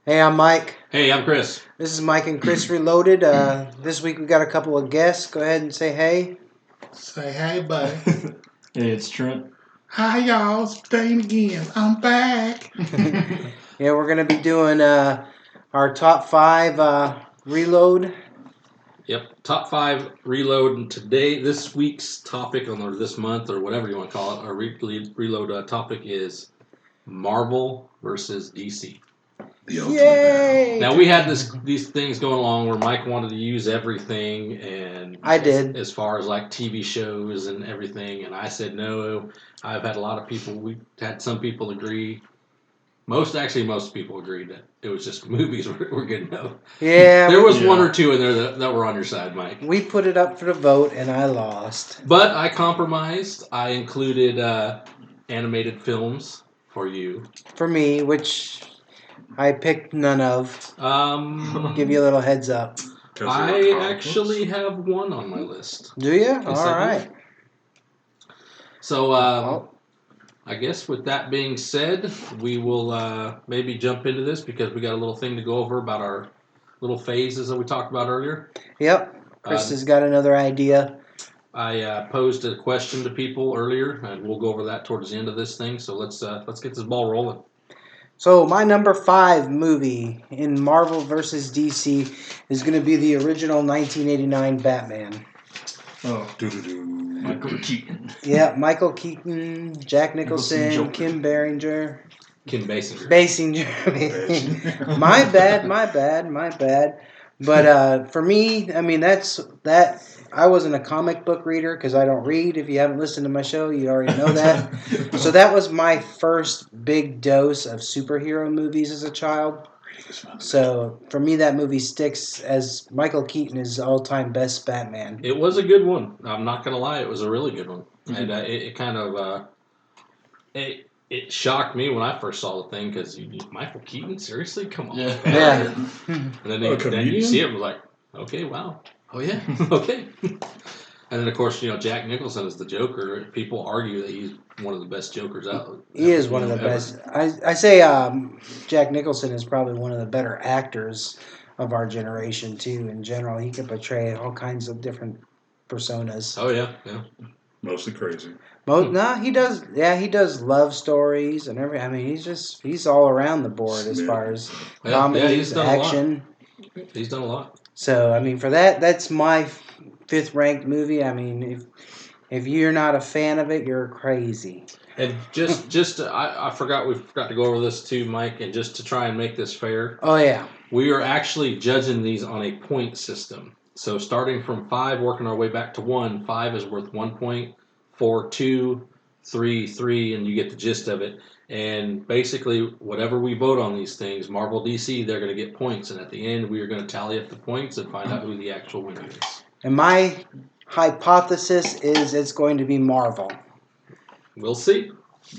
Hey, I'm Mike. Hey, I'm Chris. This is Mike and Chris Reloaded. This week we got a couple of guests. Go ahead and say hey. Say hey, buddy. Hey, it's Trent. Hi, y'all. It's Dane again. I'm back. Yeah, we're going to be doing our top 5 reload. Yep, top 5 reload. And this week's topic, or this month, or whatever you want to call it, our reload topic is Marvel versus DC. The ultimate Yay! Now we had these things going along where Mike wanted to use everything, and I did. as far as like TV shows and everything, and I said no. I've had a lot of people. We had some people agree. Most people agreed that it was just movies were good enough. Yeah. There was one or two in there that were on your side, Mike. We put it up for the vote, and I lost. But I compromised. I included animated films for you. For me, which I picked none of. Give you a little heads up. I actually have one on my list. Do you? Yes, All right. So, I guess with that being said, we will maybe jump into this because we got a little thing to go over about our little phases that we talked about earlier. Yep. Chris has got another idea. I posed a question to people earlier, and we'll go over that towards the end of this thing. So let's get this ball rolling. So my number 5 movie in Marvel vs. DC is going to be the original 1989 Batman. Oh, Michael Keaton. Yeah, Michael Keaton, Jack Nicholson, Kim Basinger. My bad. But for me, I mean, that. I wasn't a comic book reader because I don't read. If you haven't listened to my show, you already know that. So that was my first big dose of superhero movies as a child. So for me, that movie sticks as Michael Keaton is all-time best Batman. It was a good one. I'm not gonna lie, it was a really good one, and it kind of it shocked me when I first saw the thing because Michael Keaton, seriously, come on, Yeah. And then you see it, and was like, okay, wow, oh yeah, okay. And then, of course, Jack Nicholson is the Joker. People argue that he's one of the best Jokers out. He is one of the best. I say Jack Nicholson is probably one of the better actors of our generation, too, in general. He can portray all kinds of different personas. Oh, yeah. Mostly crazy. He does. Yeah, he does love stories and everything. I mean, he's all around the board as far as comedies, action. He's done a lot. So, I mean, for that's my 5th ranked movie. I mean, if you're not a fan of it, you're crazy. And I forgot we forgot to go over this too, Mike. And just to try and make this fair. Oh yeah. We are actually judging these on a point system. So starting from 5, working our way back to 1. 5 is worth 1 point. 4, 2, 3, 3, and you get the gist of it. And basically, whatever we vote on these things, Marvel, DC, they're going to get points. And at the end, we are going to tally up the points and find out who the actual winner is. And my hypothesis is it's going to be Marvel. We'll see.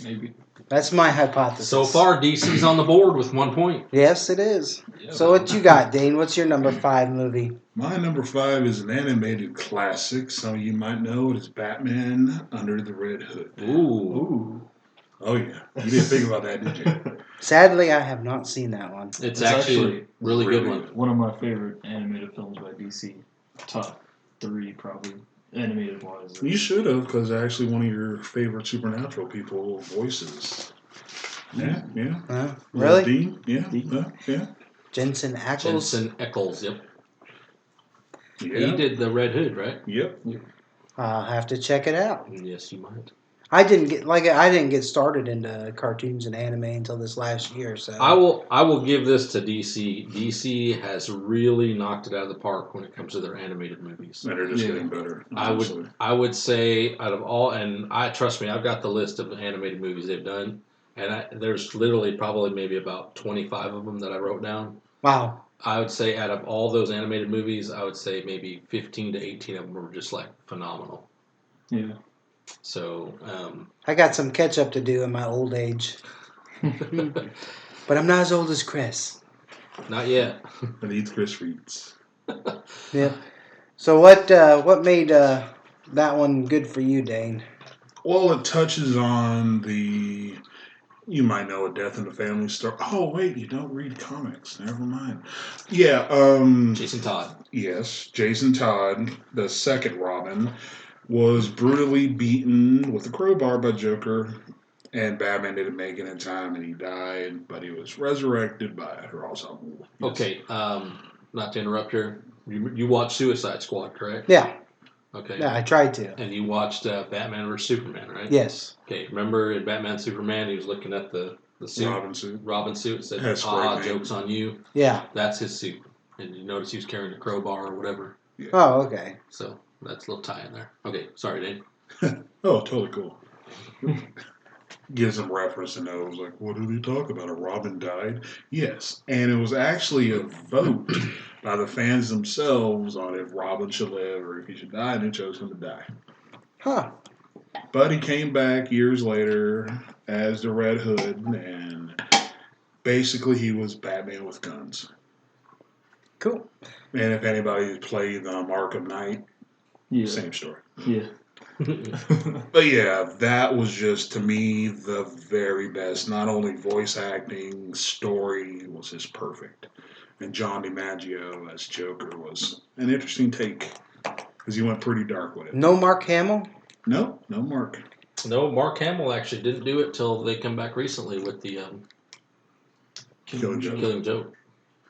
Maybe. That's my hypothesis. So far, DC's on the board with 1 point. Yes, it is. Yeah. So what you got, Dane? What's your number 5 movie? My number 5 is an animated classic. Some of you might know it is Batman Under the Red Hood. Ooh. Oh, yeah. You didn't think about that, did you? Sadly, I have not seen that one. It's actually a really good one. One of my favorite animated films by DC. Top 3, probably, animated wise. You should have, because actually one of your favorite Supernatural people voices. Yeah. Really? Dean? Yeah. Jensen Ackles, yep. Yeah. He did the Red Hood, right? Yep. I'll have to check it out. Yes, you might. I didn't get started into cartoons and anime until this last year. So I will give this to DC. DC has really knocked it out of the park when it comes to their animated movies. And they're just getting better. I would say out of all, and trust me, I've got the list of animated movies they've done, and there's literally probably maybe about 25 of them that I wrote down. Wow. I would say out of all those animated movies, I would say maybe 15 to 18 of them were just like phenomenal. Yeah. So I got some catch up to do in my old age, but I'm not as old as Chris. Not yet. I need Chris reads. Yeah. So what made that one good for you, Dane? Well, it touches on the You might know a Death in the Family story. Oh wait, you don't read comics. Never mind. Yeah. Jason Todd. Yes, Jason Todd, the second Robin, was brutally beaten with a crowbar by Joker, and Batman didn't make it in time, and he died. But he was resurrected by Ra's al Ghul. Yes. Okay, not to interrupt here. You watched Suicide Squad, correct? Yeah. Okay. Yeah, I tried to. And you watched Batman vs Superman, right? Yes. Okay. Remember in Batman Superman, he was looking at the suit, Robin suit. and said, Has spray "Ah, paint. joke's on you." Yeah. That's his suit, and you notice he was carrying a crowbar or whatever. Yeah. Oh, okay. So that's a little tie in there. Okay, sorry, Dave. Oh, totally cool. Gives them reference and knows, like, what did he talk about? A Robin died? Yes. And it was actually a vote by the fans themselves on if Robin should live or if he should die, and they chose him to die. Huh. But he came back years later as the Red Hood, and basically he was Batman with guns. Cool. And if anybody's played Arkham Knight, Yeah. same story. Yeah. But yeah, that was just, to me, the very best. Not only voice acting, story was just perfect. And John DiMaggio as Joker was an interesting take, because he went pretty dark with it. No Mark Hamill? No Mark. No, Mark Hamill actually didn't do it till they come back recently with the Killing Joke. Killing Joke.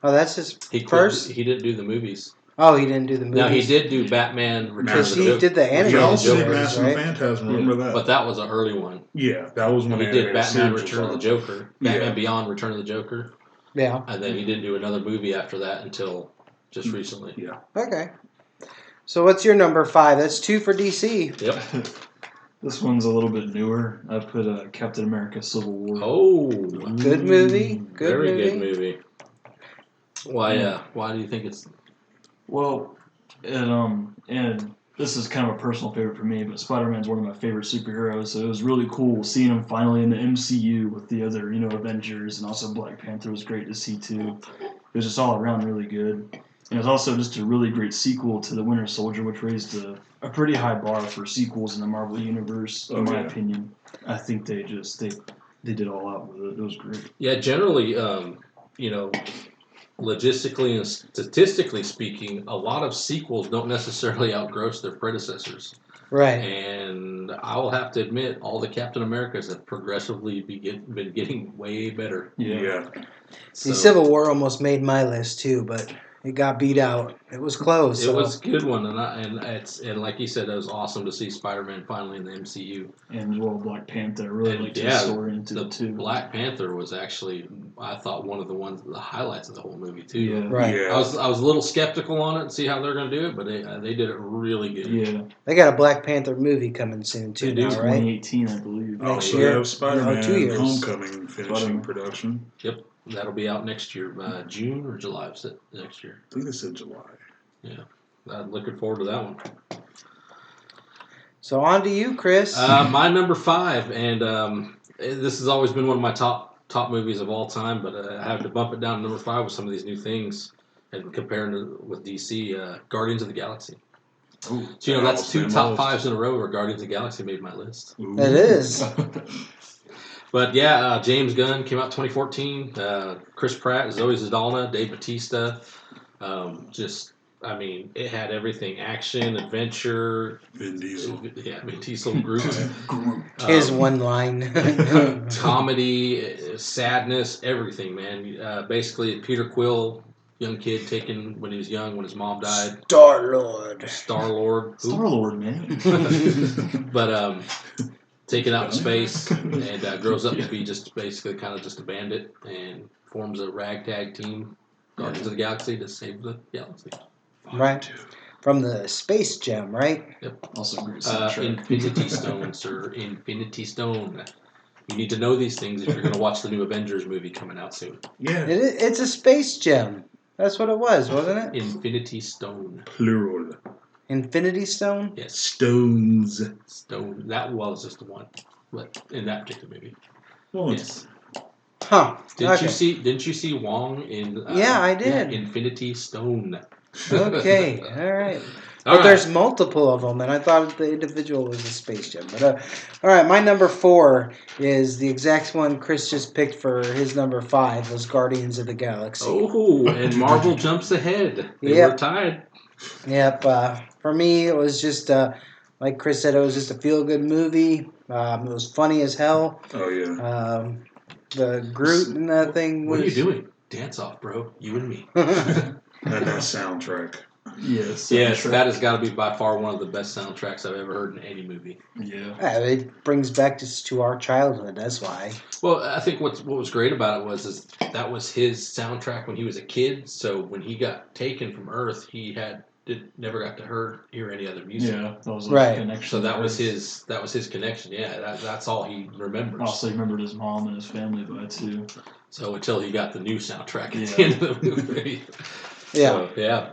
Oh, that's his He quit- first? He didn't do the movies. Oh, he didn't do the movies? Now he did do Batman Return of Because the he Joker. did the He animated also did Joker, Mask and right? Phantasm, remember that? But that was an early one. Yeah, that was when He the did animated Batman series Return of the was Joker. Batman Yeah. Beyond Return of the Joker. Yeah. And then he didn't do another movie after that until just recently. Yeah. Okay. So what's your number 5? That's 2 for DC. Yep. This one's a little bit newer. I put Captain America: Civil War. Oh, Good movie. Good very movie. good movie. Why do you think it's... Well, and this is kind of a personal favorite for me, but Spider-Man's one of my favorite superheroes, so it was really cool seeing him finally in the MCU with the other, Avengers, and also Black Panther was great to see too. It was just all around really good. And it was also just a really great sequel to The Winter Soldier, which raised a pretty high bar for sequels in the Marvel Universe, in my opinion. I think they did all out with it. It was great. Yeah, generally, logistically and statistically speaking, a lot of sequels don't necessarily outgross their predecessors. Right. And I will have to admit, all the Captain Americas have progressively been getting way better. Yeah. So, See, Civil War almost made my list too, but it got beat out. It was close. it so. was a good one, and like you said, it was awesome to see Spider-Man finally in the MCU. And Black Panther, I really And liked his story into the it too. Black Panther was actually, I thought, one of the highlights of the whole movie too. Yeah. Right. Yeah. I was a little skeptical on it and see how they're going to do it, but they did it really good. Yeah. They got a Black Panther movie coming soon too They do. now, right? 2018, I believe. Next Also, year? they have Spider-Man No, 2 years. Homecoming finishing Spider-Man. production. Yep, that'll be out next year, June or July next year. I think they said July. I'm looking forward to that one. So on to you, Chris. My number 5, and this has always been one of my top movies of all time, but I have to bump it down to number 5 with some of these new things and comparing with DC, Guardians of the Galaxy. Ooh, So that's almost 2 made my top list. 5s in a row where Guardians of the Galaxy made my list. Ooh. It is. But yeah, James Gunn came out 2014. Chris Pratt, Zoe Saldana, Dave Bautista. It had everything: action, adventure. Vin Diesel. Yeah, Vin Diesel, Groot. His one line. Comedy, sadness, everything, man. Basically, Peter Quill, young kid taken when he was young, when his mom died. Star-Lord. Star-Lord. Star-Lord, man. But taken out in space and grows up to be just a bandit and forms a ragtag team, Guardians of the Galaxy, to save the galaxy. Right. From the Space Gem, right? Also great soundtrack. Infinity Stone, sir. Infinity Stone. You need to know these things if you're going to watch the new Avengers movie coming out soon. Yeah. It's a Space Gem. That's what it was, wasn't it? Infinity Stone. Plural. Infinity Stone? Yes. Stones. Stone. That was just the one. But in that particular movie. Well, Yes. Huh. Didn't Okay. you see Wong in Yeah, I did. Infinity Stone. Okay. All right. But there's multiple of them, and I thought the individual was a Space Jam. But all right, my number 4 is the exact one Chris just picked for his number 5 was Guardians of the Galaxy. Oh, and Marvel jumps ahead. They were tied. Yep. For me, it was just like Chris said, it was just a feel-good movie. It was funny as hell. Oh yeah. The Groot and that thing was. What are you doing? Dance off, bro. You and me. And that soundtrack. Yes, that has got to be by far one of the best soundtracks I've ever heard in any movie. Yeah, it brings back to our childhood. That's why. Well, I think what was great about it is that was his soundtrack when he was a kid. So when he got taken from Earth, he never got to hear any other music. Yeah, that was right. Connection. So that was his connection. Yeah, that's all he remembers. Also, he remembered his mom and his family by too. So until he got the new soundtrack at the end of the movie. Yeah.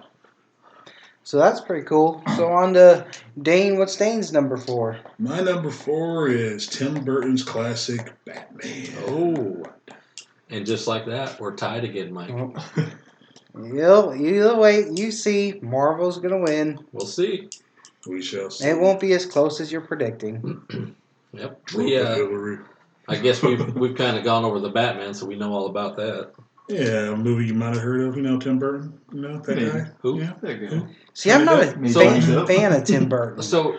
So that's pretty cool. So on to Dane. What's Dane's number 4? My number 4 is Tim Burton's classic Batman. Oh. And just like that, we're tied again, Mike. You'll wait. You see, Marvel's gonna win. We'll see. We shall see. It won't be as close as you're predicting. Yep. Hillary. I guess we've kind of gone over the Batman, so we know all about that. Yeah, a movie you might have heard of. Tim Burton. That guy. Who? Yeah, that guy. See, I'm not a fan of Tim Burton. So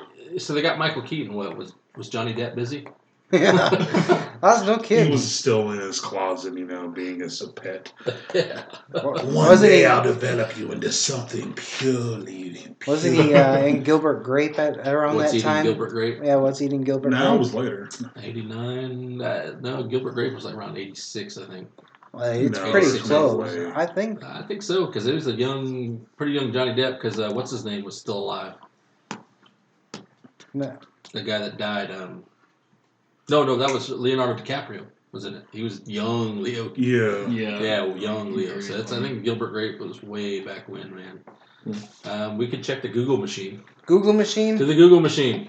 they got Michael Keaton. What was Johnny Depp busy? Yeah, I was no kid. He was still in his closet, being as a pet. Yeah. One day I'll develop you into something purely. Wasn't he in Gilbert Grape around What's that time? Gilbert Grape? Yeah, What's Eating Gilbert Grape? No, it was later. 89. No, Gilbert Grape was like around 86, I think. Well, it's No, pretty there's close. no way. I think. I think so, because it was pretty young Johnny Depp. Because what's his name was still alive. No. The guy that died. No, that was Leonardo DiCaprio. Was in it? He was young Leo. Yeah. Young Leo. So I think Gilbert Grape was way back when, man. We could check the Google machine. Google machine. To the Google machine.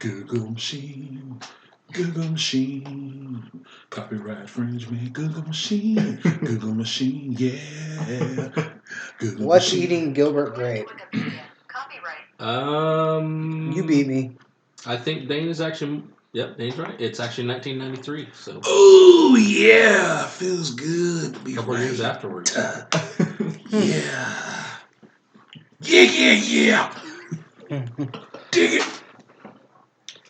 Google machine. Google machine. Copyright infringement. Google machine. Google machine. Yeah. Google What's machine. Eating Gilbert Grape? You beat me. I think Dane is actually. Yep, Dane's right. It's actually 1993. So. Oh yeah, feels good to be A couple years afterwards. Yeah. Yeah. Dig it.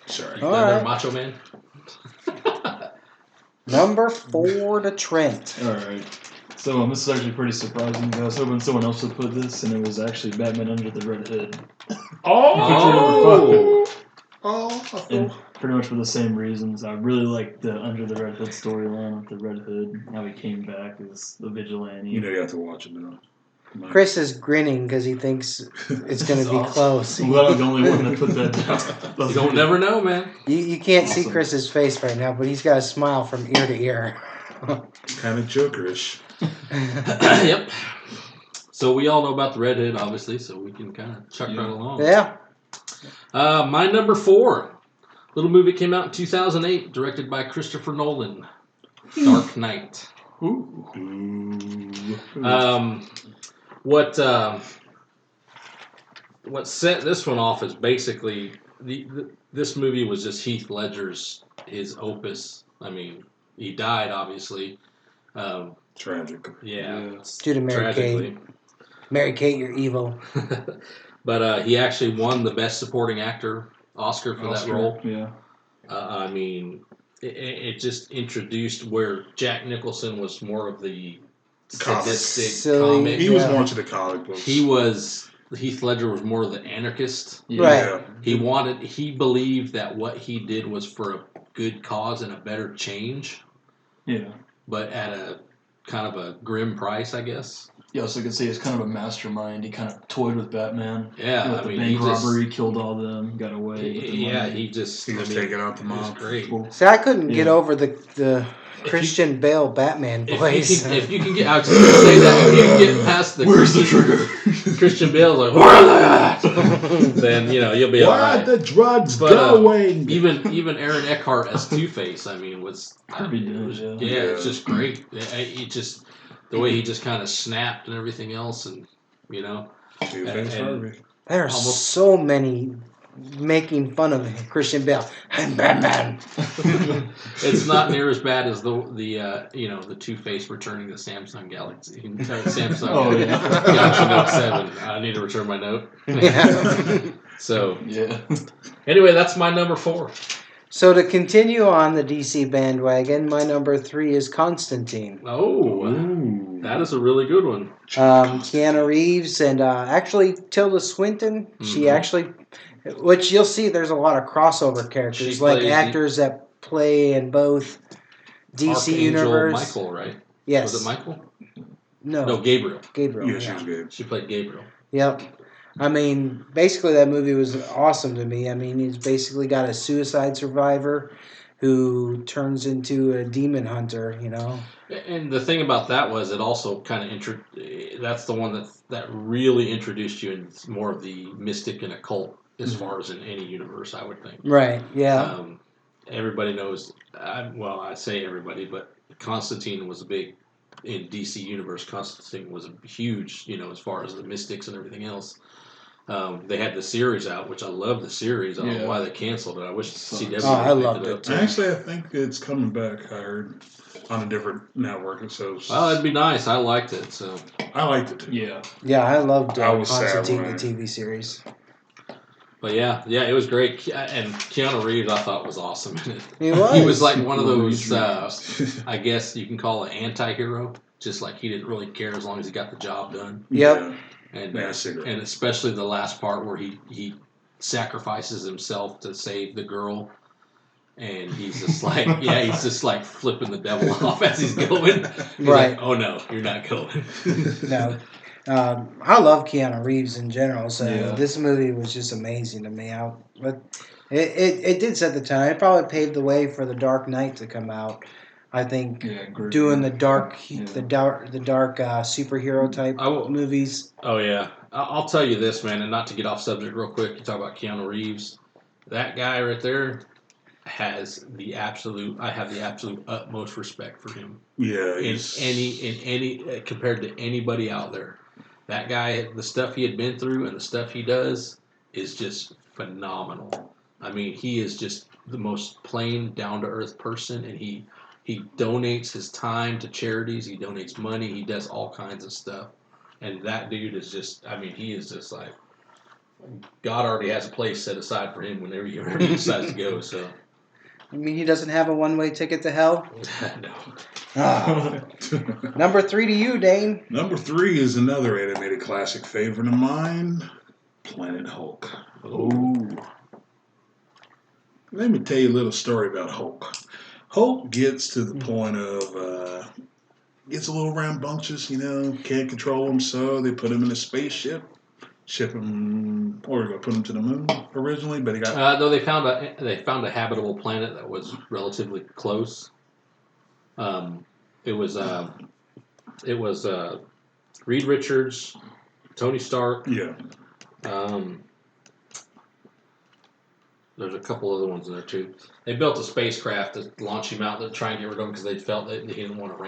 Sorry. All Another right. Macho Man. Number 4 to Trent. All right. So this is actually pretty surprising. I was hoping someone else would put this, and it was actually Batman Under the Red Hood. Oh. And pretty much for the same reasons. I really like the Under the Red Hood storyline with the Red Hood, how he came back as the vigilante. You have to watch it now. Chris is grinning because he thinks it's going to be Awesome. close. I'm glad I'm the only one that put that down. You don't never know, man. You can't see Awesome. Chris's face right now, but he's got a smile from ear to ear. Kind of jokerish. Yep. So we all know about the Red Hood, obviously, so we can kind of chuck right along. Yeah. My number 4. Little movie came out in 2008, directed by Christopher Nolan. Dark Knight. What set this one off is basically this movie was just Heath Ledger's his opus. I mean, he died obviously. Tragic. Yeah. Due to Mary Kate. Mary Kate, you're evil. But he actually won the Best Supporting Actor Oscar for that role. Yeah. I mean, it just introduced where Jack Nicholson was more of the sadistic Silly. comic. He was more into the comic books. Heath Ledger was more of the anarchist. Right. Yeah. He believed that what he did was for a good cause and a better change, Yeah. but at a kind of a grim price, I guess. Yeah, so I could say he's kind of a mastermind. He kind of toyed with Batman. Yeah, With the bank robbery, killed all them, got away with the money. he just He was taking out the it was mob. great. Cool. See, I couldn't get over the Christian Bale Batman voice. If you can get, I was just gonna say that if you can get past the Where's the trigger? Christian Bale's like, where are they at? Then you'll be all Where are right. the drugs But, going? Even Aaron Eckhart as Two-Face, I mean, was Pretty good, yeah. it's just great. It the way he just kind of snapped and everything else, and Two-Face and- Harvey. There are Almost. so many making fun of Christian Bale. I'm Batman. It's not near as bad as the Two-Face returning the Samsung Galaxy. Samsung Oh, yeah. Galaxy Note 7. I need to return my note. Yeah. So Yeah. anyway, that's my number 4. So to continue on the DC bandwagon, my number 3 is Constantine. Oh, Ooh. that is a really good one. Keanu Reeves and actually Tilda Swinton. She Mhm. actually, which you'll see, there's a lot of crossover characters, She like plays actors that play in both DC Archangel universe. Michael, right? Yes. Was it Michael? No. No, Gabriel. Gabriel. Yeah, she was good. She played Gabriel. Yep. I mean, basically, that movie was awesome to me. I mean, he's basically got a suicide survivor who turns into a demon hunter, you know? And the thing about that was it also kind of that's the one that really introduced you in more of the mystic and occult as far as in any universe, I would think. Right, yeah. Everybody knows, I say everybody, but Constantine was a big, in DC Universe, Constantine was a huge, as far as the mystics and everything else. They had the series out, which I love the series. I don't know why they canceled it. I wish CW Oh, I picked loved it it up. too. Actually, I think it's coming back. I heard on a different network, and so Well, that'd be nice. I liked it. So I liked it too. Yeah. Yeah, I loved I was sad Constantine, when the TV series. But yeah, it was great. And Keanu Reeves, I thought was awesome in it. He was. He was like one of those, Reeves. I guess you can call it anti-hero. Just like he didn't really care as long as he got the job done. Yep. And Yeah, I see that. and especially the last part where he sacrifices himself to save the girl. And he's just like, he's just like flipping the devil off as he's going. He's Right. like, oh no, you're not going. No. I love Keanu Reeves in general, so Yeah. this movie was just amazing to me. But it did set the tone. It probably paved the way for The Dark Knight to come out. I think doing the dark superhero type movies. Oh yeah, I'll tell you this, man, and not to get off subject real quick. You talk about Keanu Reeves, that guy right there has the absolute. I have the absolute utmost respect for him. Yeah, in any compared to anybody out there, that guy, the stuff he had been through and the stuff he does is just phenomenal. I mean, he is just the most plain, down to earth person, and he donates his time to charities. He donates money. He does all kinds of stuff. And that dude is just, I mean, he is just like, God already has a place set aside for him whenever he decides to go. So, I mean, he doesn't have a one-way ticket to hell? no. Number 3 to you, Dane. Number 3 is another animated classic favorite of mine, Planet Hulk. Oh. Let me tell you a little story about Hulk. Hulk gets to the point of, gets a little rambunctious, can't control him, so they put him in a spaceship, ship him, or put him to the moon originally, but he got... No, they found a habitable planet that was relatively close. It was Reed Richards, Tony Stark. Yeah. There's a couple other ones in there too. They built a spacecraft to launch him out to try and get rid of him because they felt that he didn't want him to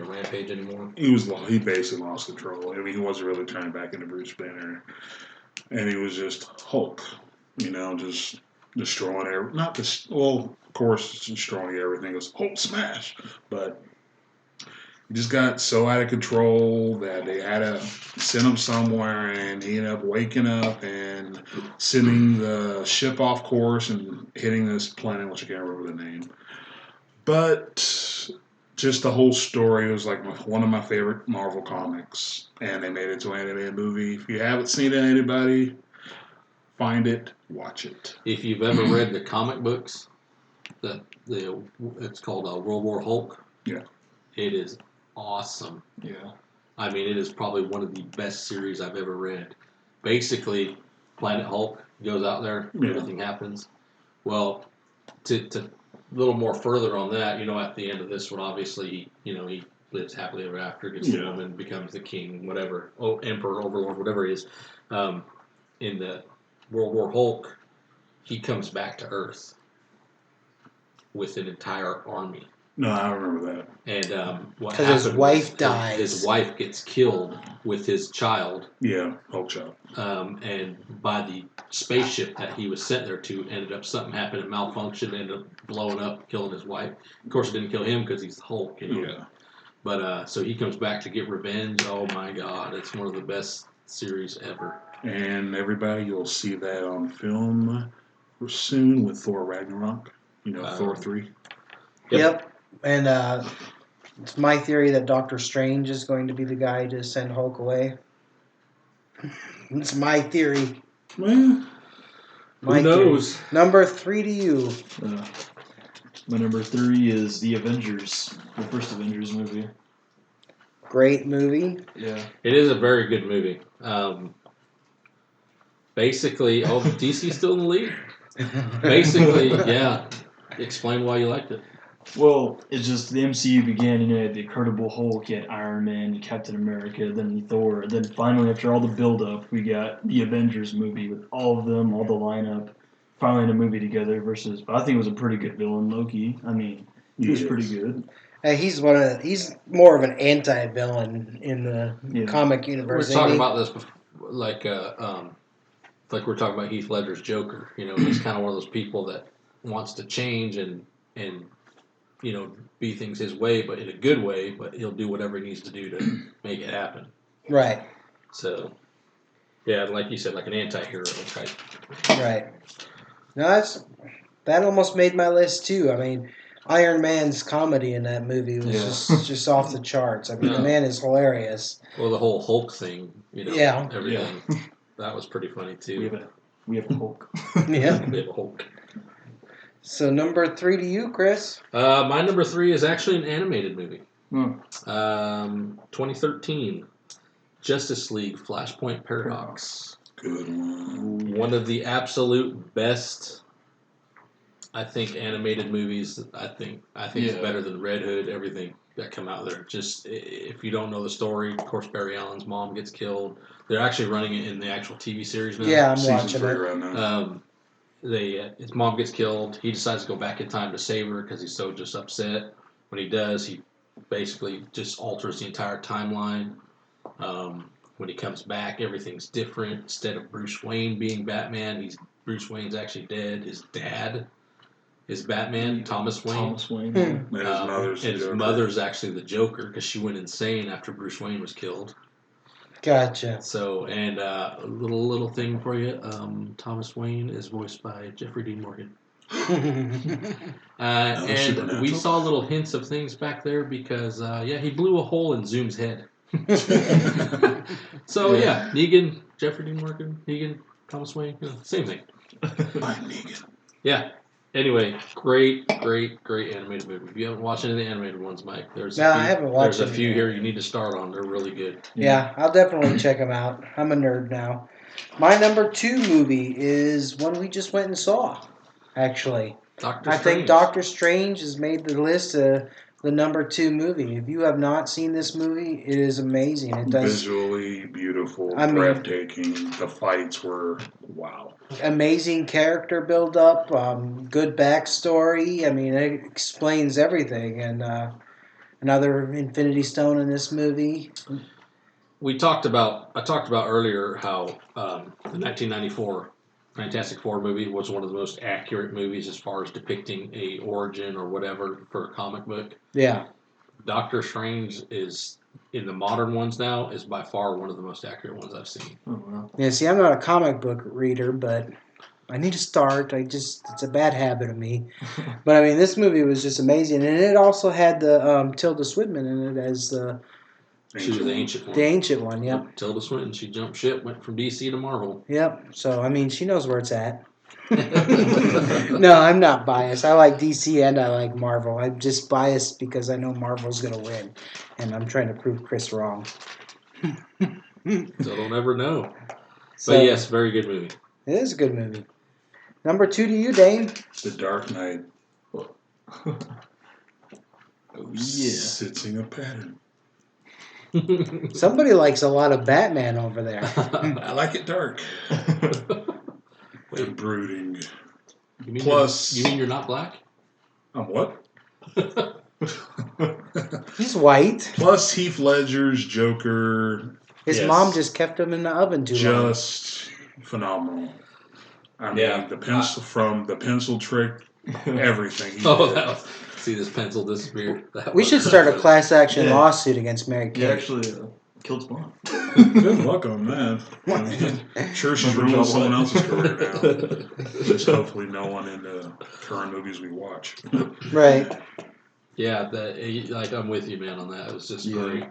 rampage anymore. He basically lost control. I mean, he wasn't really turning back into Bruce Banner, and he was just Hulk. Just destroying of course, destroying everything. It was Hulk smash, but he just got so out of control that they had to send him somewhere, and he ended up waking up and sending the ship off course and hitting this planet, which I can't remember the name. But just the whole story was like one of my favorite Marvel comics, and they made it to an animated movie. If you haven't seen it, anybody, find it, watch it. If you've ever read the comic books, it's called World War Hulk. Yeah. It is awesome. Yeah. I mean, it is probably one of the best series I've ever read. Basically, Planet Hulk goes out there, everything happens. Well, to a little more further on that, at the end of this one, obviously, he lives happily ever after, gets the woman, becomes the king, whatever, emperor, overlord, whatever he is. In the World War Hulk, he comes back to Earth with an entire army. No, I remember that. And what 'Cause happened his wife was dies. His wife gets killed with his child, Yeah, Hulk shot. and by the spaceship that he was sent there to, ended up something happened, it malfunctioned, ended up blowing up, killing his wife. Of course, it didn't kill him because he's the Hulk, you know. Yeah. But so he comes back to get revenge. Oh my God, it's one of the best series ever. And everybody, you'll see that on film soon with Thor Ragnarok. You know, Thor 3. Yep. And it's my theory that Doctor Strange is going to be the guy to send Hulk away. It's my theory. Well, My Who knows? theory. Number 3 to you. My number 3 is The Avengers, the first Avengers movie. Great movie. Yeah. It is a very good movie. Basically, DC's still in the lead. Basically, yeah. Explain why you liked it. Well, it's just the MCU began, you know, you had the Incredible Hulk, you had Iron Man, you had Captain America, then Thor, and then finally, after all the build-up, we got the Avengers movie with all of them, all the lineup, finally in a movie together versus, but I think it was a pretty good villain, Loki. I mean, he was pretty good. He's more of an anti-villain in the comic We universe. were talking about this before, like we're talking about Heath Ledger's Joker. You know, he's kind of one of those people that wants to change and you know, be things his way, but in a good way. But he'll do whatever he needs to do to make it happen. Right. So, yeah, like you said, like an anti-hero type. Right. No, that almost made my list too. I mean, Iron Man's comedy in that movie was just off the charts. I mean, the man is hilarious. Well, the whole Hulk thing, you know, everything. Yeah. That was pretty funny too. We have a Hulk. Yeah. We have a Hulk. So number 3 to you, Chris. My number 3 is actually an animated movie. 2013, Justice League: Flashpoint Paradox. Good one. One of the absolute best, I think, animated movies. I think it's better than Red Hood. Everything that come out there. Just if you don't know the story, of course, Barry Allen's mom gets killed. They're actually running it in the actual TV series now. Yeah, I'm Season watching 3 it. right now. His mom gets killed. He decides to go back in time to save her because he's so just upset. When he does, he basically just alters the entire timeline. When he comes back, everything's different. Instead of Bruce Wayne being Batman, Bruce Wayne's actually dead. His dad is Batman, Thomas Wayne. Thomas Wayne. And his mother's actually the Joker because she went insane after Bruce Wayne was killed. Gotcha. So, and a little thing for you. Thomas Wayne is voiced by Jeffrey Dean Morgan. And we saw little hints of things back there because, he blew a hole in Zoom's head. So, Negan, Jeffrey Dean Morgan, Negan, Thomas Wayne, same thing. I'm Negan. Yeah. Anyway, great animated movie. If you haven't watched any of the animated ones, Mike, I haven't watched there's a few here you need to start on. They're really good. Yeah, I'll definitely check them out. I'm a nerd now. My number 2 movie is one we just went and saw, actually. I think Doctor Strange has made the list of the number 2 movie. If you have not seen this movie, it is amazing. It does visually beautiful, breathtaking. The fights were wow. Amazing character build up, good backstory. I mean, it explains everything. And another Infinity Stone in this movie. I talked about earlier how the 1994 Fantastic Four movie was one of the most accurate movies as far as depicting a origin or whatever for a comic book. Yeah. Doctor Strange is, in the modern ones now, is by far one of the most accurate ones I've seen. Oh, wow. Yeah, see, I'm not a comic book reader, but I need to start. It's a bad habit of me. But, I mean, this movie was just amazing. And it also had the Tilda Swinton in it as the... She was the ancient one. The ancient one, yep. Tilda Swinton, she jumped ship, went from DC to Marvel. Yep. So, I mean, she knows where it's at. No, I'm not biased. I like DC and I like Marvel. I'm just biased because I know Marvel's going to win. And I'm trying to prove Chris wrong. So don't ever know. But yes, very good movie. It is a good movie. Number 2 to you, Dane. The Dark Knight. Sensing a pattern. Somebody likes a lot of Batman over there. I like it dark. The brooding. You mean you're not black? I'm what? He's white. Plus Heath Ledger's Joker, His Yes. mom just kept him in the oven too long. just phenomenal. I mean, Yeah. the pencil trick, everything. He Oh, did. that was, see this pencil disappear. That We was- should start a class action Yeah. lawsuit against Mary He Kate. actually killed Spawn. Good luck on that. I mean, I'm sure she's Remember ruined what? someone else's career now. Just hopefully no one in the current movies we watch. Right. Yeah, like I'm with you, man, on that. It was just Yeah. great.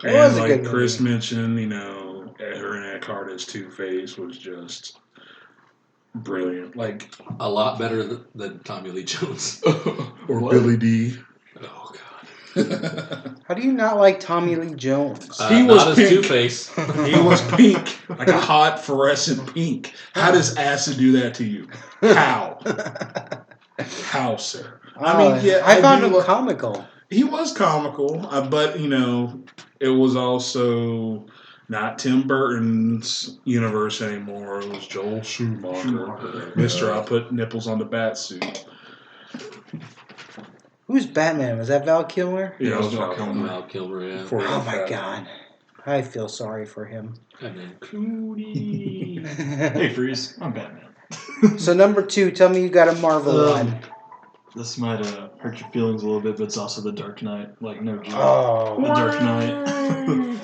It was And a like good Chris movie. mentioned, her and Eckhart as Two-Face was just brilliant. Like, A lot better than Tommy Lee Jones. or What? Billy D. Oh God. How do you not like Tommy Lee Jones? He was not as pink. Two-Face. He was pink, like a hot fluorescent pink. How does acid do that to you? How? How, sir? I mean, yeah, I found do him like- comical. He was comical, but it was also not Tim Burton's universe anymore. It was Joel Schumacher. Mister, I put nipples on the bat suit. Who's Batman? Was that Val Kilmer? Yeah, Yeah, it was Val Val Kilmer. Kilmer. Val Kilmer, yeah. Before he Oh got my fat. god. I feel sorry for him. And then Clooney. Hey, Freeze. I'm Batman. So number 2, tell me you got a Marvel one. This might hurt your feelings a little bit, but it's also The Dark Knight. Like, no joke. Oh. The Dark Knight.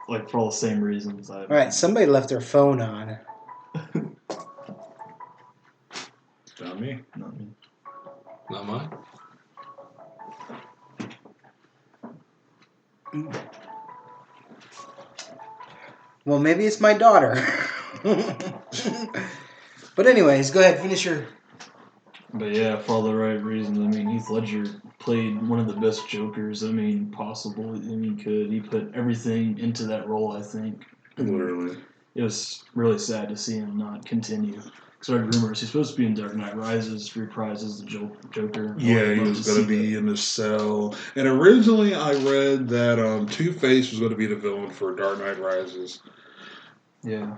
Like, for all the same reasons. All right, somebody left their phone on. Not me. Not me. Not mine. Well, maybe it's my daughter. But anyways, go ahead, finish your... But yeah, for all the right reasons. I mean, Heath Ledger played one of the best Jokers. Possible. He put everything into that role, I think. Literally. It was really sad to see him not continue. Because I heard rumors he's supposed to be in Dark Knight Rises, reprises the Joker. Yeah, he I'd love was to going to see be in the cell. And originally I read that Two-Face was going to be the villain for Dark Knight Rises. that. Yeah.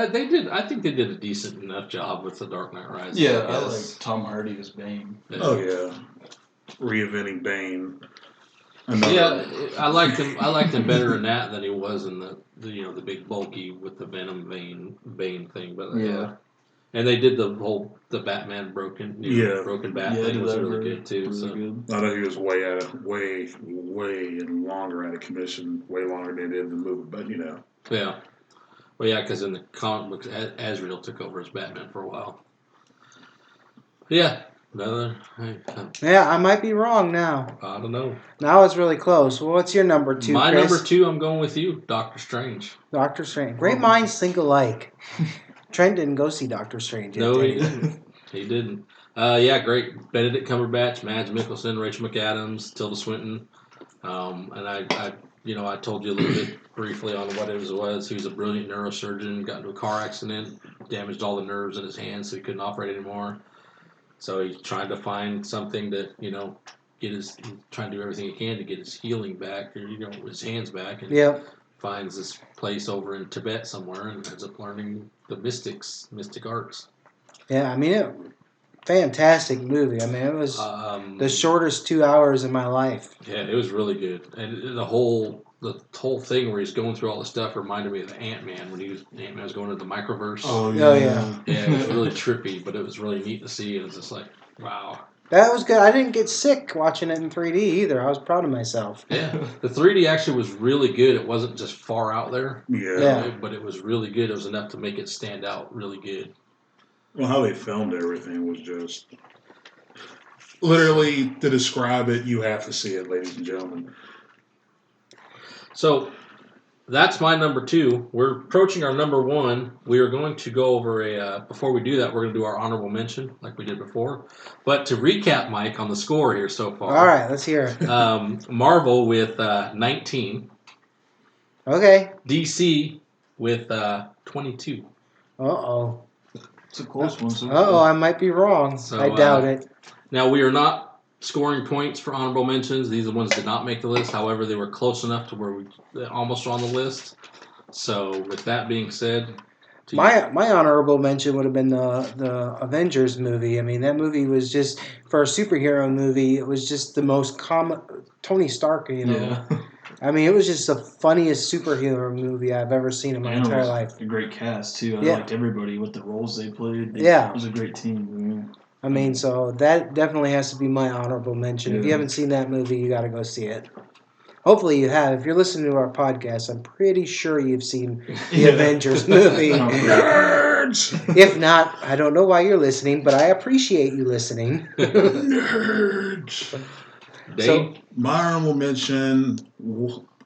They did. I think they did a decent enough job with the Dark Knight Rises. Yeah, I guess. like Tom Hardy as Bane. Yeah. Oh, yeah. Reinventing Bane. Yeah, I liked him. I liked him better in that than he was in the big bulky with the Venom Bane thing. But yeah, and they did the Batman broken bat Yeah, thing was that really very- good too. really So good. I know he was way longer out of commission, way longer than they did in the movie, but yeah, well yeah, because in the comic books, Azrael took over as Batman for a while. Yeah, Yeah, I might be wrong now. I don't know. Now it's really close. Well, what's your number 2, My Chris? number 2, I'm going with you, Doctor Strange. Doctor Strange. Great minds think alike. Trent didn't go see Doctor Strange yet, No, did he didn't. He didn't. Yeah, great. Benedict Cumberbatch, Mads Mikkelsen, Rachel McAdams, Tilda Swinton. And I told you a little bit briefly on what it was. He was a brilliant neurosurgeon, got into a car accident, damaged all the nerves in his hands, so he couldn't operate anymore. So he's trying to find something that, he's trying to do everything he can to get his healing back, or, his hands back. And Yep. finds this place over in Tibet somewhere and ends up learning the mystic arts. Yeah, I mean, fantastic movie. I mean, it was the shortest 2 hours of my life. Yeah, it was really good, and the whole thing where he's going through all the stuff reminded me of Ant-Man when Ant-Man was going into the microverse. Oh, yeah. Yeah, it was really trippy, but it was really neat to see. It was just like, wow. That was good. I didn't get sick watching it in 3D either. I was proud of myself. Yeah, the 3D actually was really good. It wasn't just far out there. Yeah. But it was really good. It was enough to make it stand out really good. Well, how they filmed everything was just literally to describe it. You have to see it, ladies and gentlemen. So that's my number 2. We're approaching our number 1. We are going to go over before we do that, we're going to do our honorable mention like we did before. But to recap, Mike, on the score here so far. All right, let's hear it. Marvel with 19. Okay. DC with 22. Uh-oh. It's a close one. So Uh-oh, I might be wrong. So, I doubt it. Now, we are not scoring points for honorable mentions. These are the ones that did not make the list. However, they were close enough to where we almost on the list. So, with that being said, My honorable mention would have been the Avengers movie. I mean, that movie was just, for a superhero movie, it was just the most common. Tony Stark, Yeah. I mean, it was just the funniest superhero movie I've ever seen in my And it entire was life. a great cast too. I Yeah. liked everybody with the roles they played. Yeah. It was a great team. I mean, so that definitely has to be my honorable mention. If you Yeah. haven't seen that movie, you got to go see it. Hopefully you have. If you're listening to our podcast, I'm pretty sure you've seen the Yeah. Avengers movie. Nerds! If not, I don't know why you're listening, but I appreciate you listening. Nerds! Dave? So, My honorable mention,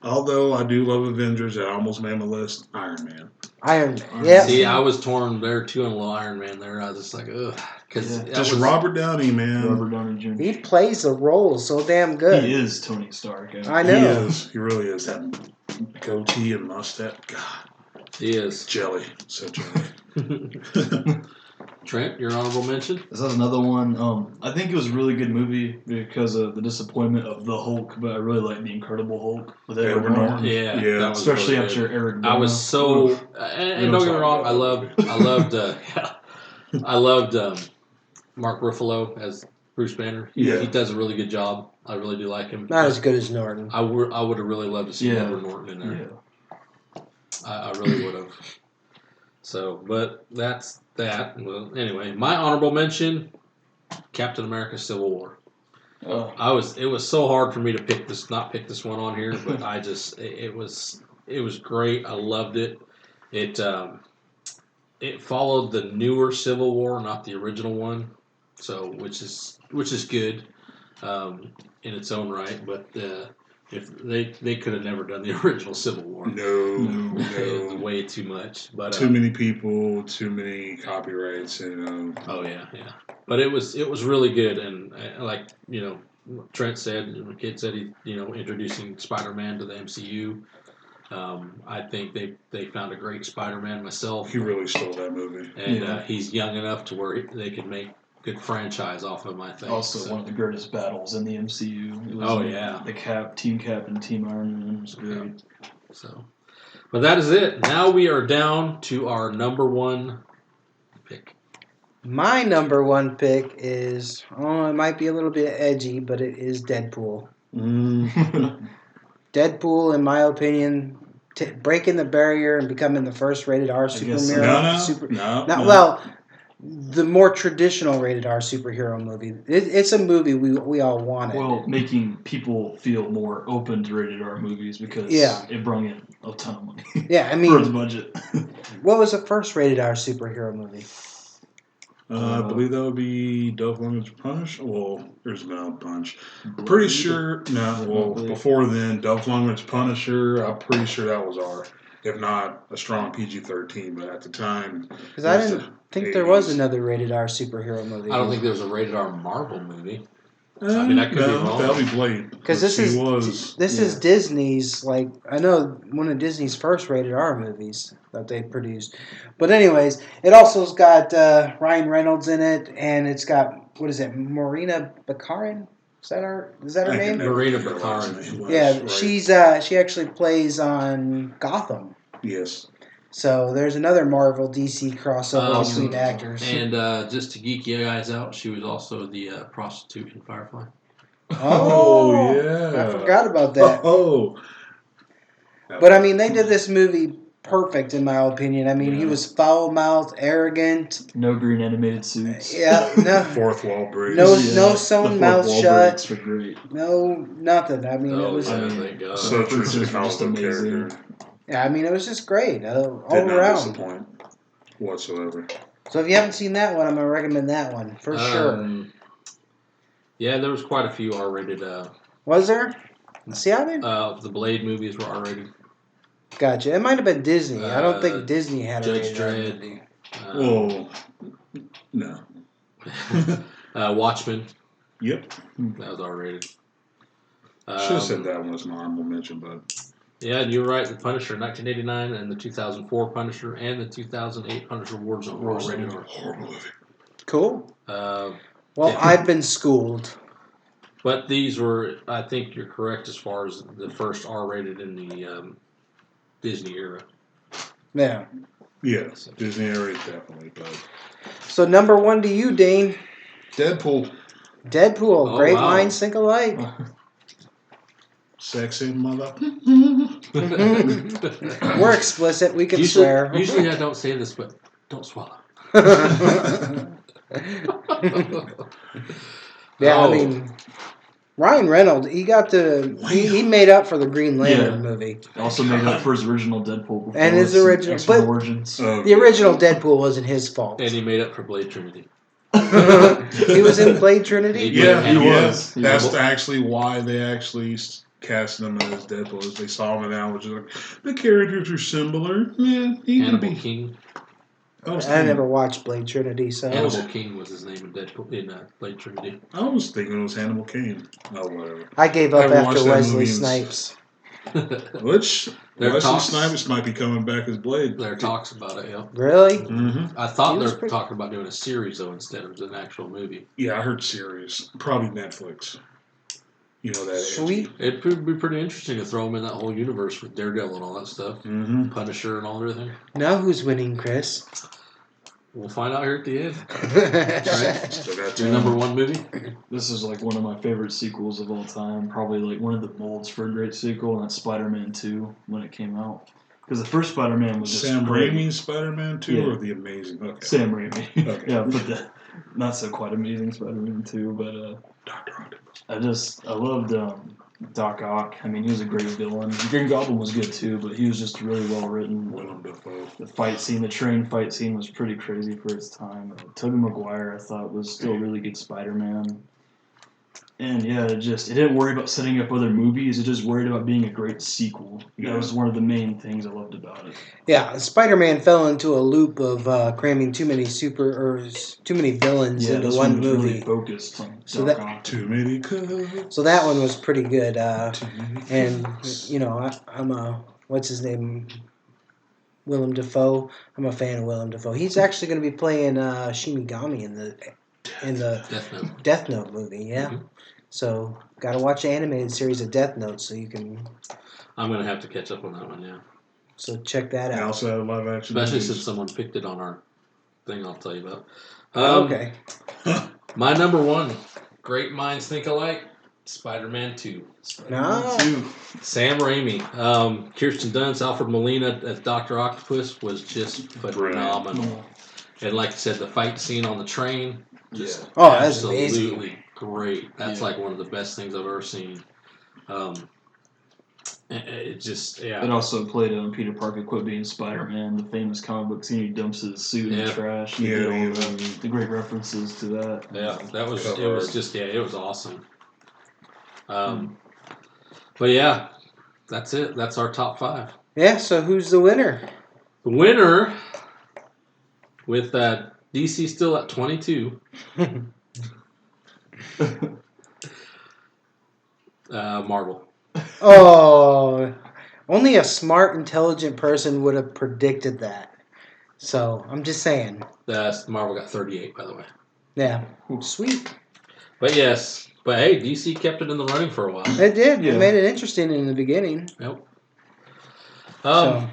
although I do love Avengers, I almost made my list, Iron Man. Iron Man. Yeah. See, I was torn there too on a little Iron Man there. I was just like, ugh. Because Yeah. Just Robert Downey, man. Robert Downey Jr. He plays the role so damn good. He is Tony Stark. I He know. is. He really is. That goatee and mustache. God, He is. jelly. So jelly. Trent, your honorable mention? This is another one. I think it was a really good movie because of the disappointment of the Hulk, but I really like the Incredible Hulk with Edward Edward Norton. Norton. Yeah. Yeah. that was Especially really after good. Eric. I was so, We and don't don't get me talk wrong, about I loved Mark Ruffalo as Bruce Banner. Yeah. He does a really good job. I really do like him. Not as good as Norton. I would have really loved to see Yeah. Edward Norton in there. Yeah. I really would have. So, but that's that. Well, anyway, my honorable mention: Captain America: Civil War. It was so hard for me to not pick this one on here, but it was great. I loved it. It followed the newer Civil War, not the original one, so which is good in its own right. But if they could have never done the original Civil War, No. it was way too much. But Too many people, too many copyrights, and oh yeah. But it was really good, and like Trent said, the kid said he introducing Spider-Man to the MCU. I think they found a great Spider-Man myself. he really stole that movie. And he's young enough to where they could make good franchise off of him, I think. Also, one of the greatest battles in the MCU. It was the Team Cap and Team Iron Man. It was great. So, but that is it. Now we are down to our number one pick. My number one pick is, it might be a little bit edgy, but it is Deadpool. Deadpool, in my opinion, breaking the barrier and becoming the first rated R superhero. No. Well, the more traditional rated R superhero movie. It's a movie we all wanted. Well, making people feel more open to rated R movies because it brought in a ton of money. Yeah, I for mean, the budget. What was the first rated R superhero movie? I believe that would be Dolph Lundgren's Punch. Well, there's no Punch. Pretty sure. No, well, before then, Dolph Lundgren's Punisher. I'm pretty sure that was R. If not, a strong PG-13. But at the time, Because I didn't think there was another rated R superhero movie. I don't think there was a rated R Marvel movie. I mean, that could be wrong. That'll be Blade. Because this is Disney's, I know one of Disney's first rated R movies that they produced. But anyways, it also's got Ryan Reynolds in it, and it's got, Marina Baccarin? Is that her name? Marina Baccarin. Yeah, right. she actually plays on Gotham. Yes. So there's another Marvel DC crossover between actors. And just to geek you guys out, she was also the prostitute in Firefly. Oh, yeah. I forgot about that. Oh. But I mean, they did this movie perfect in my opinion. I mean, he was foul-mouthed, arrogant. No green animated suits. Yeah, no. Fourth wall breaks. No sewn mouth shut. Breaks were great. No, nothing. I mean, it was. Thank God. So true to the Just comic book amazing. character. Yeah, I mean, it was just great all Did not around. disappoint whatsoever. So if you haven't seen that one, I'm gonna recommend that one for sure. Yeah, there was quite a few R-rated. Was there? See, I didn't. The Blade movies were R-rated. Gotcha. It might have been Disney. I don't think Disney had a Judge rated R Dredd. movie. Well, no. Watchmen. Yep. That was R-rated. Should have said that one was an honorable mention, but Yeah, and you're right. The Punisher 1989 and the 2004 Punisher and the 2008 Punisher Warzone were all rated R. horrible movie. Cool. Uh, Well, yeah. I've been schooled. But these were, I think you're correct as far as the first R-rated in the Disney era. Yeah. Yeah, Disney era definitely. But So number 1 to you, Dane. Deadpool, Deadpool. Oh, Great wow. minds think alike. sexy mother. We're explicit. We can usually, swear. usually I don't say this, but don't swallow. Yeah, Oh. I mean, Ryan Reynolds, he got he made up for the Green Lantern Yeah. movie. Also made up for his original Deadpool before And his its original- X-Men but- Origins. The original Deadpool wasn't his fault. And he made up for Blade Trinity. He was in Blade Trinity? Yeah, He was. He That's was. actually why they actually cast him as Deadpool. Is they saw him now, which is like the characters are similar. Yeah, he can Hannibal be. King. I never watched Blade Trinity, so. Hannibal King was his name in Deadpool in Blade Trinity. I was thinking it was Hannibal Caine. Oh, whatever. I gave I up haven't after watched that Wesley movie in- Snipes. Which There are Wesley talks. Snipes might be coming back as Blade. There are talks about it. Yeah. Really? Mm-hmm. I thought He they was were pretty- talking about doing a series though instead of an actual movie. Yeah, I heard series. Probably Netflix. You know that. Sweet. It'd be pretty interesting to throw him in that whole universe with Daredevil and all that stuff, Mm-hmm. Punisher and all everything. Now who's winning, Chris? We'll find out here at the end. So that's Your number 1 movie? This is like one of my favorite sequels of all time. Probably like one of the molds for a great sequel, and that's Spider-Man 2 when it came out. Because the first Spider-Man was just Sam great. Raimi's Spider-Man 2 Yeah. or The Amazing? Okay. Sam Raimi. Okay. Yeah, but the not so quite amazing Spider-Man 2, but Dr. Octopus. I loved Doc Ock. I mean, he was a great villain. Green Goblin was good too, but he was just really well written. Willem Dafoe. The fight scene, the train fight scene, was pretty crazy for its time. Tobey Maguire, I thought, was still a really good Spider-Man. And yeah, it didn't worry about setting up other movies. It just worried about being a great sequel. That was one of the main things I loved about it. Yeah, Spider-Man fell into a loop of cramming too many villains Yeah, into this one one was movie. really focused on So Doc that- Ock. Too many cups. So that one was pretty good. Too many And cups. you know, I'm a what's his name, Willem Dafoe. I'm a fan of Willem Dafoe. He's actually going to be playing Shinigami in the Death Note. Death Note movie. Yeah. Mhm. So got to watch the animated series of Death Note so you can I'm gonna have to catch up on that one, yeah. so check that They out. also had live action. Especially movies. since someone picked it on our thing. I'll tell you about. Okay. My number 1, Great Minds Think Alike. Spider-Man 2. No. Sam Raimi. Kirsten Dunst, Alfred Molina as Dr. Octopus was just phenomenal. And like I said, the fight scene on the train, just Oh, that's absolutely amazing. great. That's Yeah. like one of the best things I've ever seen. It just, It yeah. also played on Peter Parker quit being Spider-Man, the famous comic book scene. He dumps his suit in Yeah. the trash. They Yeah, did all yeah. the great references to that. Yeah, it was Covered. just, yeah, it was awesome. But yeah, that's it. That's our top 5. Yeah. So who's the winner? The winner, with DC still at 22, Marvel. Oh, only a smart, intelligent person would have predicted that. So I'm just saying. Marvel got 38, by the way. Yeah. Sweet. But yes, hey, DC kept it in the running for a while. It did. Yeah. It made it interesting in the beginning. Yep. So,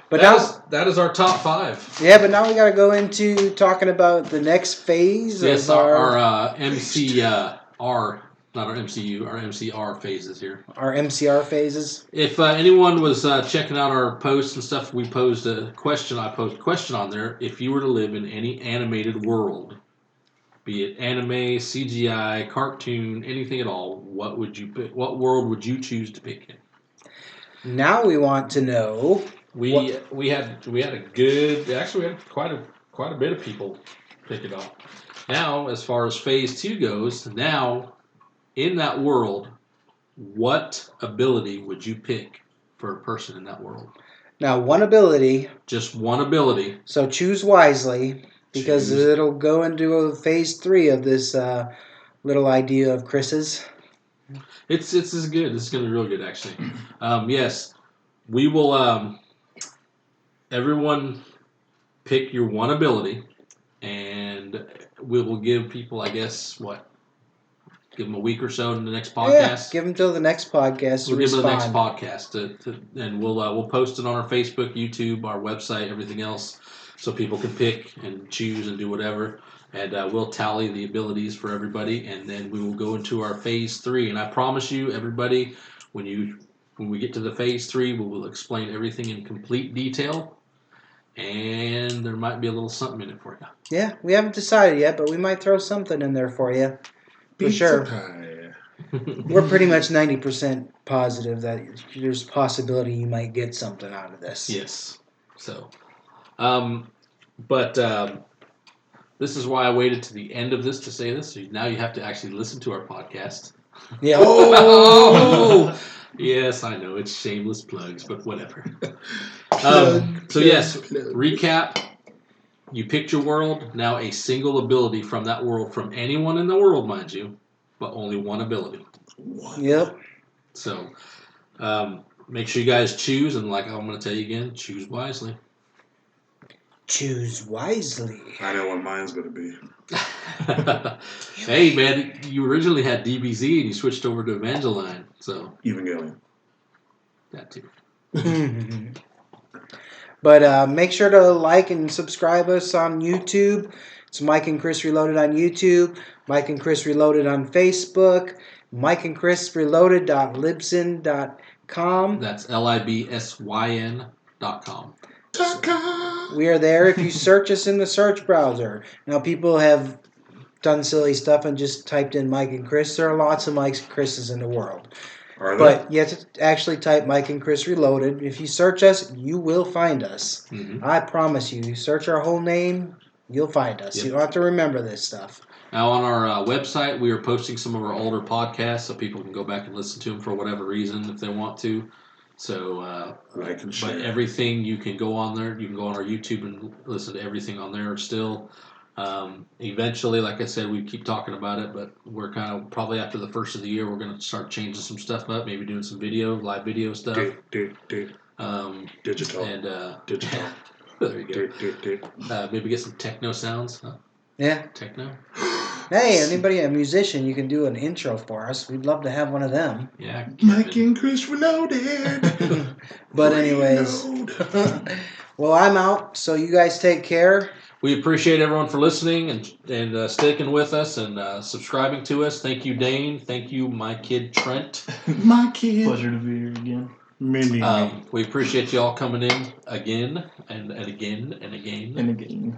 but now, that is our top 5. yeah, but now we got to go into talking about the next phase. Yes, of our MCR, not our MCU, our MCR phases here. our MCR phases. If anyone was checking out our posts and stuff, we posed a question. I posed a question on there. If you were to live in any animated world, be it anime, CGI, cartoon, anything at all, what would you pick? What world would you choose to pick in? Now we want to know. We had a good. Actually, we had quite a bit of people pick it up. Now, as far as phase 2 goes, now in that world, what ability would you pick for a person in that world? Now, one ability. Just one ability. So choose wisely because Choose. it'll go into a phase 3 of this little idea of Chris's. It's as good. This is going to be real good, actually. Yes, we will. Everyone pick your one ability, and we will give people, I guess, what Give them a week or so in the next Yeah, podcast. give them till the next podcast. We'll give them the next respond. podcast, and we'll post it on our Facebook, YouTube, our website, everything else, so people can pick and choose and do whatever. And we'll tally the abilities for everybody, and then we will go into our phase 3. And I promise you, everybody, when we get to the phase 3, we will explain everything in complete detail, and there might be a little something in it for you. Yeah, we haven't decided yet, but we might throw something in there for you. For sure. Pie. We're pretty much 90% positive that there's a possibility you might get something out of this. Yes. So, but this is why I waited to the end of this to say this. So now you have to actually listen to our podcast. Yeah. Oh! Yes, I know it's shameless plugs, but whatever. So yes, recap. You picked your world. Now a single ability from that world, from anyone in the world, mind you, but only one ability. Yep. So make sure you guys choose, and like I'm going to tell you again, choose wisely. Choose wisely. I know what mine's going to be. Hey man, you originally had DBZ and you switched over to Evangeline, so Evangelion. that too. But make sure to like and subscribe us on YouTube. It's Mike and Chris Reloaded on YouTube. Mike and Chris Reloaded on Facebook. Mike and Chris Reloaded.libsyn.com. That's libsyn.com. We are there if you search us in the search browser. Now, people have done silly stuff and just typed in Mike and Chris. There are lots of Mikes and Chris's in the world. Are But you have to actually type Mike and Chris Reloaded. If you search us, you will find us. Mm-hmm. I promise you. You search our whole name, you'll find us. Yep. You don't have to remember this stuff. Now on our website, we are posting some of our older podcasts so people can go back and listen to them for whatever reason if they want to. So, Like and share. but everything you can go on there. You can go on our YouTube and listen to everything on there still. Eventually, like I said, we keep talking about it, but we're kind of probably after the first of the year, we're going to start changing some stuff up. Maybe doing some live video stuff. Digital. And Digital. there you go. Maybe get some techno sounds. Huh? Yeah. Techno. Hey, anybody a musician, you can do an intro for us. We'd love to have one of them. Yeah. Mike and Chris Reloaded. But anyways, well, I'm out. So you guys take care. We appreciate everyone for listening and sticking with us and subscribing to us. Thank you, Dane. Thank you, my kid Trent. My kid. Pleasure to be here again. Mini. We appreciate you all coming in again and again and again. And again.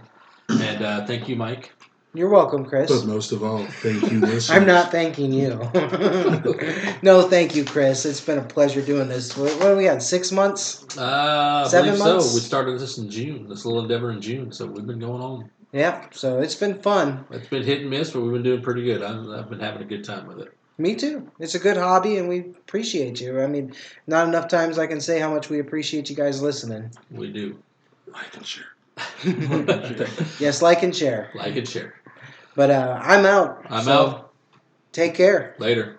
And thank you, Mike. You're welcome, Chris. But most of all, thank you, listeners. I'm not thanking you. No, thank you, Chris. It's been a pleasure doing this. What do we got, 6 months? I 7 believe months? so. We started this in June, this little endeavor in June, so we've been going on. Yeah, so it's been fun. It's been hit and miss, but we've been doing pretty good. I've been having a good time with it. Me too. It's a good hobby, and we appreciate you. I mean, not enough times I can say how much we appreciate you guys listening. We do. Like and share. Yes, like and share. Like and share. But I'm out. I'm So out. Take care. Later.